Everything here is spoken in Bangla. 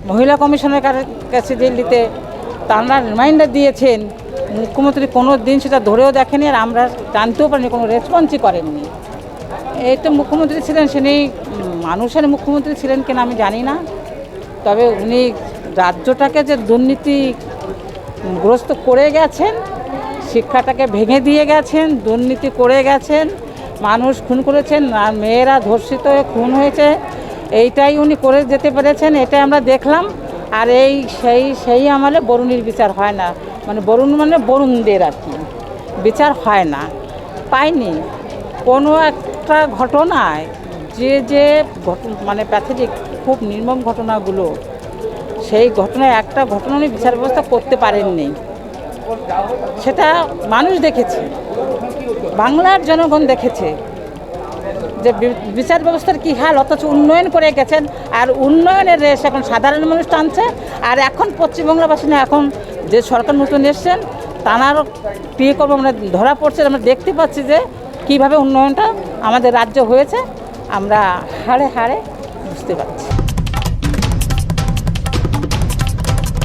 মহিলা কমিশনের কাছে দিল্লিতে তারা রিমাইন্ডার দিয়েছেন, মুখ্যমন্ত্রী কোনো দিন সেটা ধরেও দেখেনি, আর আমরা জানতেও পারিনি, কোনো রেসপন্সই করেননি। এই তো মুখ্যমন্ত্রী ছিলেন, তিনি মানুষের মুখ্যমন্ত্রী ছিলেন কিনা আমি জানি না, তবে উনি রাজ্যটাকে যে দুর্নীতিগ্রস্ত করে গেছেন, শিক্ষাটাকে ভেঙে দিয়ে গেছেন, দুর্নীতি করে গেছেন, মানুষ খুন করেছেন, আর মেয়েরা ধর্ষিত হয়ে খুন হয়েছে, এইটাই উনি করে যেতে পেরেছেন, এটাই আমরা দেখলাম। আর সেই আমলে বরুণীর বিচার হয় না, মানে বরুণদের আর কি বিচার হয় না, পাইনি। কোনো একটা ঘটনায় যে মানে প্যাথেটিক খুব নির্মম ঘটনাগুলো, সেই ঘটনায় একটা ঘটনা উনি বিচার ব্যবস্থা করতে পারেননি, সেটা মানুষ দেখেছে, বাংলার জনগণ দেখেছে যে বিচার ব্যবস্থার কী হাল, অথচ উন্নয়ন করে গেছেন, আর উন্নয়নের রেশ এখন সাধারণ মানুষ টানছে। আর এখন পশ্চিমবাংলাবাসী না, এখন যে সরকার নতুন এসছেন তাঁরাও ক্রিয়াকর্ম আমরা ধরা পড়ছে, আমরা দেখতে পাচ্ছি যে কীভাবে উন্নয়নটা আমাদের রাজ্য হয়েছে, আমরা হাড়ে হাড়ে বুঝতে পারছি।